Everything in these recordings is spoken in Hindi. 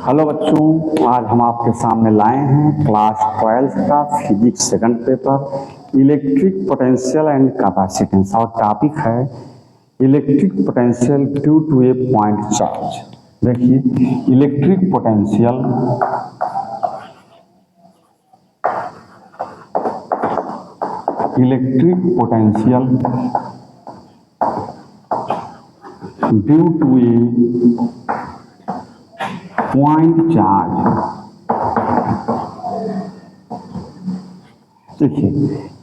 हेलो बच्चों, आज हम आपके सामने लाए हैं क्लास 12 का physics second paper electric potential and capacitance और टॉपिक है electric potential due to a point charge. देखिए, electric potential due to a point charge. देखिए,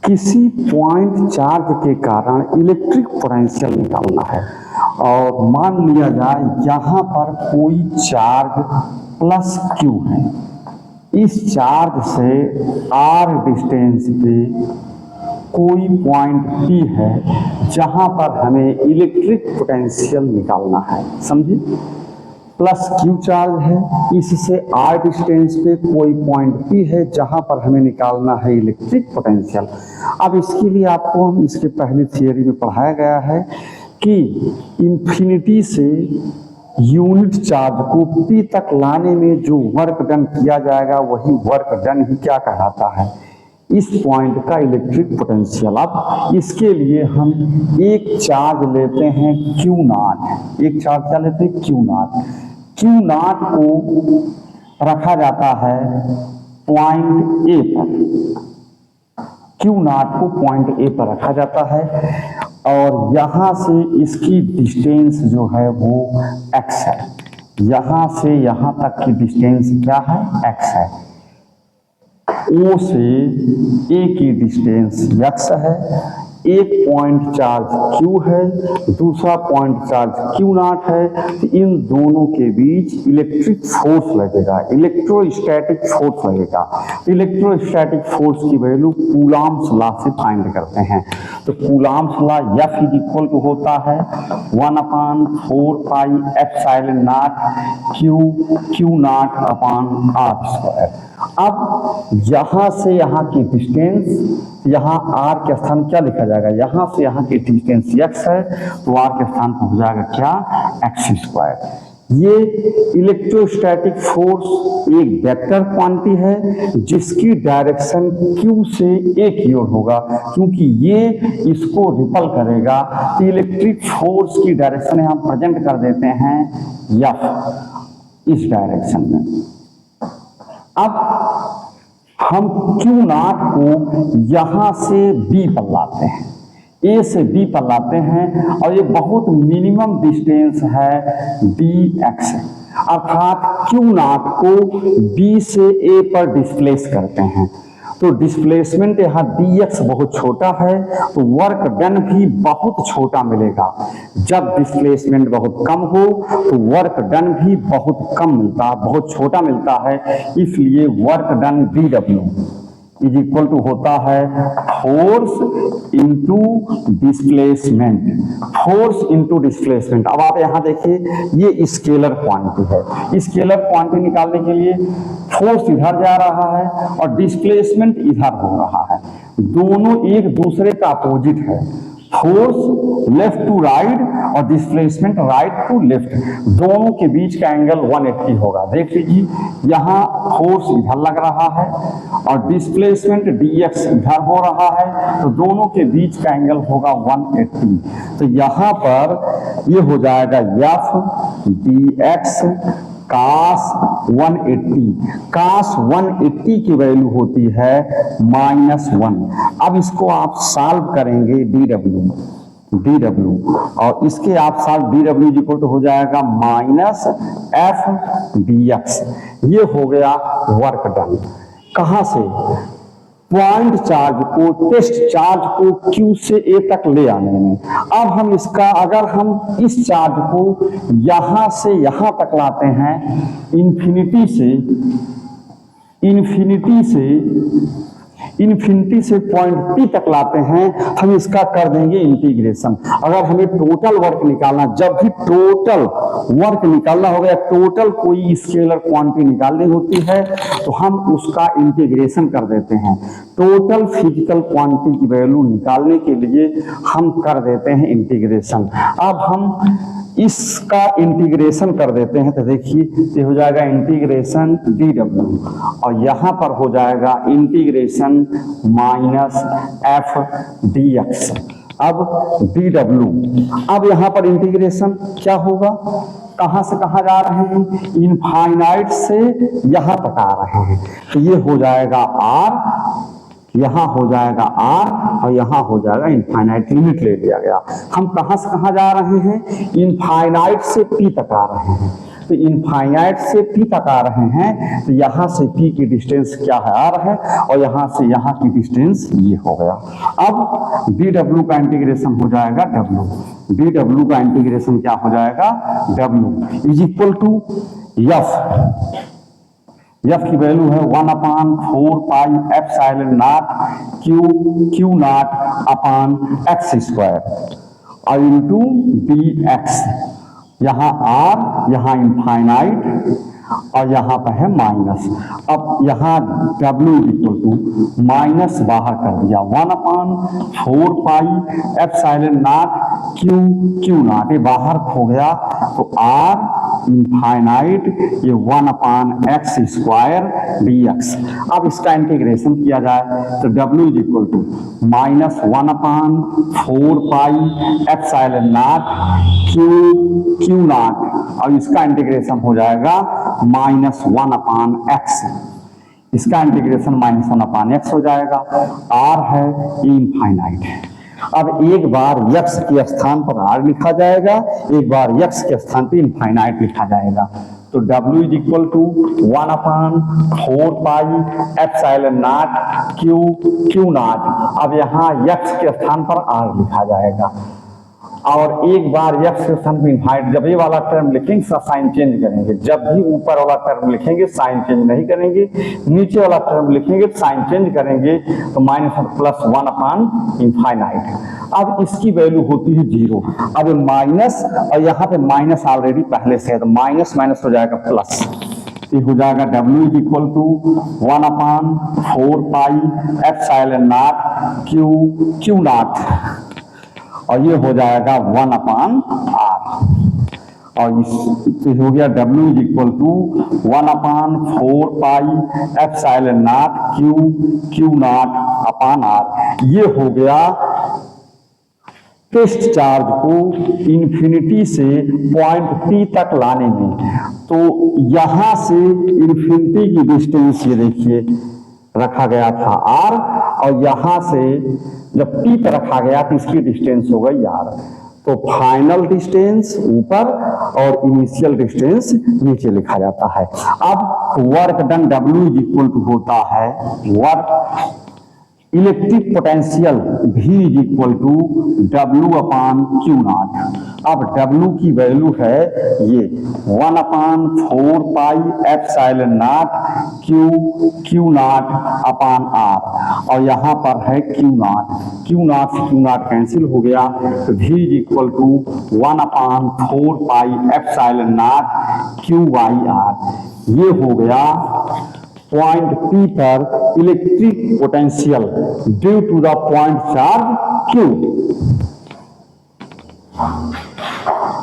किसी पॉइंट चार्ज के कारण इलेक्ट्रिक पोटेंशियल निकालना है और मान लिया जाए यहाँ पर कोई चार्ज प्लस क्यू है। इस चार्ज से आर डिस्टेंस पे कोई पॉइंट पी है जहाँ पर हमें इलेक्ट्रिक पोटेंशियल निकालना है। समझे? प्लस क्यू चार्ज है, इससे आर डिस्टेंस पे कोई पॉइंट पी है जहां पर हमें निकालना है इलेक्ट्रिक पोटेंशियल। अब इसके लिए आपको हम इसके पहले थियरी में पढ़ाया गया है कि इंफिनिटी से यूनिट चार्ज को पी तक लाने में जो वर्क डन किया जाएगा वही वर्क डन ही क्या कहलाता है, इस पॉइंट का इलेक्ट्रिक पोटेंशियल। अब इसके लिए हम एक चार्ज लेते हैं क्यू नॉट। एक चार्ज क्या लेते हैं? Q not. क्यू नॉट को रखा जाता है पॉइंट ए पर। क्यू नॉट को पॉइंट ए पर रखा जाता है और यहां से इसकी डिस्टेंस जो है वो x है। यहां से यहां तक की डिस्टेंस क्या है? x है। O से A की डिस्टेंस x है। एक पॉइंट चार्ज Q है, दूसरा पॉइंट चार्ज Q नॉट है। तो इन दोनों के बीच इलेक्ट्रिक फोर्स लगेगा, इलेक्ट्रोस्टैटिक फोर्स लगेगा। इलेक्ट्रोस्टैटिक फोर्स की वैल्यू कूलॉम्स लॉ से फाइंड करते हैं। तो Coulomb's law F is equal to होता है 1/4 pi epsilon naught Q naught upon r square. अब यहां से यहां की डिस्टेंस, यहां r के स्थान क्या लिखा जाएगा? यहां से यहां की डिस्टेंस x है तो r के स्थान पर हो जाएगा क्या? x square. ये इलेक्ट्रोस्टैटिक फोर्स एक वेक्टर क्वांटिटी है जिसकी डायरेक्शन q से a की ओर होगा, क्योंकि ये इसको रिपल करेगा। तो इलेक्ट्रिक फोर्स की डायरेक्शन यहां प्रेजेंट कर देते हैं f, इस डायरेक्शन में। अब हम Q नॉट को यहां से B पर लाते हैं, A से B पर लाते हैं और ये बहुत मिनिमम डिस्टेंस है dx, अर्थात Q नॉट को B से A पर डिस्प्लेस करते हैं। तो डिस्प्लेसमेंट यहाँ dx बहुत छोटा है तो वर्क डन भी बहुत छोटा मिलेगा। जब डिस्प्लेसमेंट बहुत कम हो तो वर्क डन भी बहुत कम मिलता है, बहुत छोटा मिलता है। इसलिए work done dw is equal to होता है force into displacement. Force into displacement. अब आप यहाँ देखिए, ये स्केलर क्वांटिटी है। स्केलर क्वांटिटी निकालने के लिए फोर्स इधर जा रहा है और डिस्प्लेसमेंट इधर हो रहा है। दोनों एक दूसरे का अपोजिट है। फोर्स लेफ्ट टू राइट और डिस्प्लेसमेंट राइट टू लेफ्ट, दोनों के बीच का एंगल 180 होगा। देख लीजिए, यहाँ फोर्स इधर लग रहा है और डिस्प्लेसमेंट dx इधर हो रहा है, तो दोनों के बीच का एंगल होगा 180। तो यहाँ पर ये हो जाएगा f dx cos 180। cos 180 की वैल्यू होती है -1। अब इसको आप सॉल्व करेंगे dw और इसके आप सॉल्व dw इक्वल टू हो जाएगा -f dx। ये हो गया वर्क डन। कहां से? पॉइंट चार्ज को, टेस्ट चार्ज को Q से A तक ले आने में। अब हम इसका, अगर हम इस चार्ज को यहां से यहां तक लाते हैं, इंफिनिटी से इन्फिनिटी से पॉइंट P तक लाते हैं, हम इसका कर देंगे इंटीग्रेशन। अगर हमें टोटल वर्क निकालना, जब भी टोटल वर्क निकालना होगा या टोटल कोई स्केलर क्वांटिटी निकालनी होती है तो हम उसका इंटीग्रेशन कर देते हैं। टोटल फिजिकल क्वांटिटी की वैल्यू निकालने के लिए हम कर देते हैं इंटीग्रेशन। अब हम इसका इंटीग्रेशन कर देते हैं तो देखिए ये हो जाएगा इंटीग्रेशन dw और यहाँ पर हो जाएगा इंटीग्रेशन माइनस f dx। अब dw, अब यहाँ पर इंटीग्रेशन क्या होगा, कहाँ से कहाँ जा रहे हैं, इनफाइनाइट से यहाँ तक आ रहे हैं, तो ये हो जाएगा r, यहाँ हो जाएगा r और यहाँ हो जाएगा इनफाइनाइट, लिमिट ले लिया गया। हम कहाँ से कहाँ जा रहे हैं, इनफाइनाइट से p तक आ रहे हैं, तो इनफाइनाइट से p तक आ रहे हैं तो यहाँ से p की डिस्टेंस क्या है, r है, और यहाँ से यहाँ की डिस्टेंस ये हो गया। अब dw का इंटीग्रेशन हो जाएगा w, dw का इंटीग्रेशन क्या हो जाएगा, w is equal to f की वैल्यू है 1/4 pi epsilon naught q naught upon x square और इनटू dx, यहाँ r, यहाँ इनफाइनाइट और यहाँ पर है माइनस। अब यहाँ w इक्वल टू माइनस बाहर कर दिया, 1/4 pi epsilon naught q not, ये बाहर खो गया तो r इनफाइनाइट ये 1/x स्क्वायर dx। अब इसका इंटीग्रेशन किया जाए तो w is equal to minus 1/4 pi epsilon naught q naught और इसका इंटीग्रेशन हो जाएगा माइनस 1/x, इसका इंटीग्रेशन माइनस 1/x हो जाएगा। r है, इनफाइनाइट है। अब एक बार x के स्थान पर r लिखा जाएगा, एक बार x के स्थान पर इनफाइनाइट लिखा जाएगा, तो w is equal to 1/4 pi epsilon naught q naught. अब यहाँ x के स्थान पर r लिखा जाएगा और एक बार x के स्थान पर इनफाइनाइट, जब ये वाला टर्म लिखेंगे साइन चेंज करेंगे, जब भी ऊपर वाला टर्म लिखेंगे साइन चेंज नहीं करेंगे, नीचे वाला टर्म लिखेंगे साइन चेंज करेंगे, तो माइनस प्लस 1/इनफाइनाइट। अब इसकी वैल्यू होती है 0। अब माइनस और यहाँ पे माइनस ऑलरेडी पहले से है तो माइनस माइनस हो जाएगा प्लस, ये हो जाएगा w is equal to 1/4 pi epsilon naught q naught और ये हो जाएगा 1/r और इस हो गया w is equal to 1/4 pi epsilon naught q naught upon r। ये हो गया टेस्ट चार्ज को इन्फिनिटी से पॉइंट P तक लाने में। तो यहां से इन्फिनिटी की डिस्टेंस ये देखिए रखा गया था r और यहां से जब P पर रखा गया तो इसकी डिस्टेंस हो गई r। तो फाइनल डिस्टेंस ऊपर और इनिशियल डिस्टेंस नीचे लिखा जाता है। अब work done W is equal to होता है work electric potential V is equal to W/Q naught. अब W की वैल्यू है ये 1/4 pi epsilon naught Q naught upon R और यहाँ पर है Q नॉट कैंसिल हो गया तो V is equal to 1/4 pi epsilon naught Q/R। ये हो गया पॉइंट P पर electric potential due to the point charge Q।